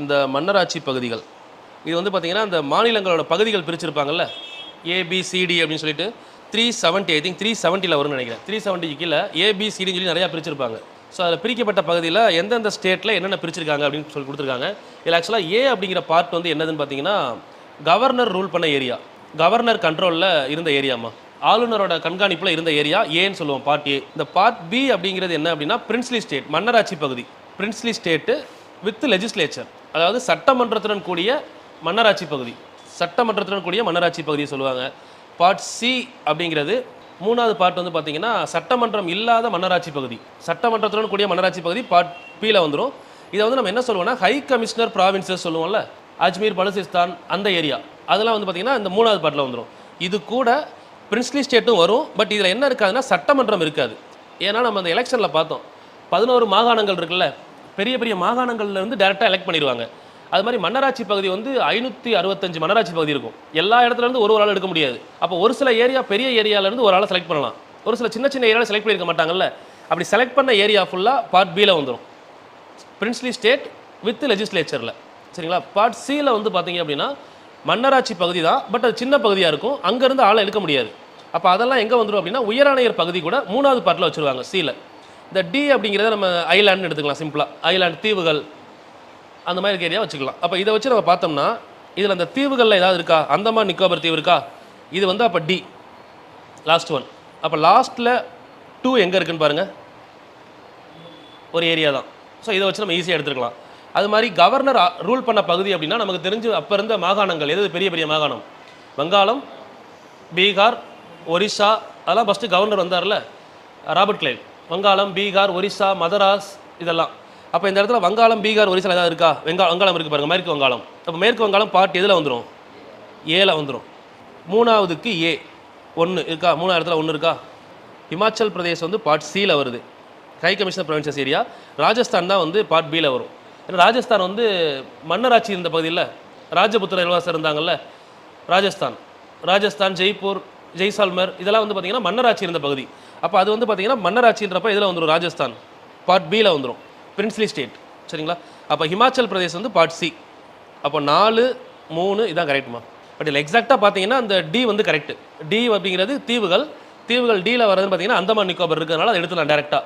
இந்த மன்னராட்சி பகுதிகள் இது வந்து பார்த்தீங்கன்னா அந்த மாநிலங்களோட பகுதிகள் பிரிச்சிருப்பாங்கல்ல ஏபிசிடி அப்படின்னு சொல்லிட்டு 370 ஐ திங்க் 370 வரும்னு நினைக்கிறேன் 370 கீழே ஏபிசிடின்னு சொல்லி நிறையா பிரிச்சிருப்பாங்க. ஸோ அதில் பிரிக்கப்பட்ட பகுதியில் எந்தெந்த ஸ்டேட்டில் என்னென்ன பிரிச்சிருக்காங்க அப்படின்னு சொல்லி கொடுத்துருக்காங்க. இதில் ஆக்சுவலாக ஏ அப்படிங்கிற பார்ட் வந்து என்னதுன்னு பார்த்தீங்கன்னா கவர்னர் ரூல் பண்ண ஏரியா, கவர்னர் கண்ட்ரோலில் இருந்த ஏரியாமா, ஆளுநரோட கண்காணிப்பில் இருந்த ஏரியா ஏன்னு சொல்லுவோம் பார்ட் ஏ. இந்த பார்ட் பி அப்படிங்கிறது என்ன அப்படின்னா பிரின்ஸ்லி ஸ்டேட், மன்னராட்சி பகுதி. பிரின்ஸ்லி ஸ்டேட்டு வித் லெஜிஸ்லேச்சர், அதாவது சட்டமன்றத்துடன் கூடிய மன்னராட்சி பகுதி, சட்டமன்றத்துடன் கூடிய மன்னராட்சி பகுதியை சொல்லுவாங்க. பார்ட் சி அப்படிங்கிறது மூணாவது பார்ட் வந்து பார்த்தீங்கன்னா சட்டமன்றம் இல்லாத மன்னராட்சி பகுதி, சட்டமன்றத்துடன் கூடிய மன்னராட்சி பகுதி பார்ட் பியில் வந்துடும். இதை வந்து நம்ம என்ன சொல்லுவோம்னா ஹை கமிஷனர் ப்ராவின்சஸ் சொல்லுவோம்ல, அஜ்மீர், பலுசிஸ்தான் அந்த ஏரியா, அதெல்லாம் வந்து பார்த்தீங்கன்னா இந்த மூணாவது பார்ட்டில் வந்துடும். இது கூட பிரின்ஸ்லி ஸ்டேட்டும் வரும். பட் இதில் என்ன இருக்காதுன்னா சட்டமன்றம் இருக்காது. ஏன்னா நம்ம அந்த எலெக்ஷனில் பார்த்தோம் 11 மாகாணங்கள் இருக்குல்ல, பெரிய பெரிய மாகாணங்கள்ல இருந்து டேரெக்டாக எலெக்ட் பண்ணிடுவாங்க. அது மாதிரி மன்னராட்சி பகுதி வந்து 565 மன்னராட்சி பகுதி இருக்கும். எல்லா இடத்துலேருந்து ஒரு ஆள் எடுக்க முடியாது. அப்போ ஒரு சில ஏரியா பெரிய ஏரியாவிலேருந்து ஒரு ஆளை செலக்ட் பண்ணலாம், ஒரு சில சின்ன சின்ன ஏரியாவில் செலக்ட் பண்ணியிருக்க மாட்டாங்கல்ல. அப்படி செலக்ட் பண்ண ஏரியா ஃபுல்லாக பார்ட் பியில் வந்துடும், பிரின்ஸ்லி ஸ்டேட் வித் லெஜிஸ்லேச்சரில். சரிங்களா? பார்ட் சியில் வந்து பார்த்தீங்க அப்படின்னா மன்னராட்சி பகுதி தான், பட் அது சின்ன பகுதியாக இருக்கும், அங்கேருந்து ஆளை எடுக்க முடியாது. அப்போ அதெல்லாம் எங்கே வந்துடும் அப்படின்னா உயராணையர் பகுதி கூட மூணாவது பார்ட்டில் வச்சுருவாங்க சியில். இந்த டி அப்படிங்கிறத நம்ம ஐலாண்டுன்னு எடுத்துக்கலாம், சிம்பிளாக ஐலாண்டு, தீவுகள், அந்த மாதிரி ஏரியா வச்சுக்கலாம். அப்போ இதை வச்சு நம்ம பார்த்தோம்னா இதில் அந்த தீவுகளில் ஏதாவது இருக்கா, அந்தமான் நிக்கோபர் தீவு இருக்கா, இது வந்து அப்போ டி லாஸ்ட் ஒன். அப்போ லாஸ்ட்டில் 2 எங்கே இருக்குன்னு பாருங்கள், ஒரு ஏரியா தான். ஸோ இதை வச்சு நம்ம ஈஸியாக எடுத்துக்கலாம். அது மாதிரி கவர்னர் ரூல் பண்ண பகுதி அப்படின்னா நமக்கு தெரிஞ்சு அப்போ இருந்த மாகாணங்கள் எது பெரிய பெரிய மாகாணம், வங்காளம், பீகார், ஒரிசா, அதெல்லாம் ஃபஸ்ட்டு கவர்னர் வந்தார்ல ராபர்ட் கிளைவ். வங்காளம், பீகார், ஒரிசா, மதராஸ் இதெல்லாம். அப்போ இந்த இடத்துல வங்காளம், பீகார், ஒரிசா ஏதாவது இருக்கா? வங்காளம் இருக்குது பாருங்கள், மேற்கு வங்காளம். அப்போ மேற்கு வங்காளம் பார்ட் எதில் வந்துடும், ஏல வந்துடும். மூணாவதுக்கு ஏ 1 இருக்கா, மூணாவது இடத்துல 1 இருக்கா. ஹிமாச்சல் பிரதேஷ் வந்து பார்ட் சியில் வருது, high commissioner provinces area. Rajasthan தான் வந்து பார்ட் பியில் வரும். ஏன்னா ராஜஸ்தான் வந்து மன்னராட்சி இருந்த பகுதியில் ராஜபுத்திர இளவரசர் இருந்தாங்கல்ல, ராஜஸ்தான், ஜெய்ப்பூர், ஜெய்சால்மர் இதெல்லாம் வந்து பார்த்திங்கன்னா மன்னராட்சி இருந்த பகுதி. அப்போ அது வந்து பார்த்திங்கன்னா மன்னராட்சின்றப்ப இதில் வந்துடும், ராஜஸ்தான் பார்ட் பியில் வந்துடும், பிரின்ஸ்லி ஸ்டேட். சரிங்களா? அப்போ ஹிமாச்சல் பிரதேஷ் வந்து பார்ட் சி. அப்போ 4, 3 இதான் கரெக்டுமா. பட் இதில் எக்ஸாக்டாக பார்த்தீங்கன்னா அந்த டி வந்து கரெக்டு. டி அப்படிங்கிறது தீவுகள் டியில் வரதுன்னு பார்த்தீங்கன்னா அந்தமான் நிக்கோபர் இருக்கிறதுனால அதை எடுத்துலாம் டேரெக்டாக.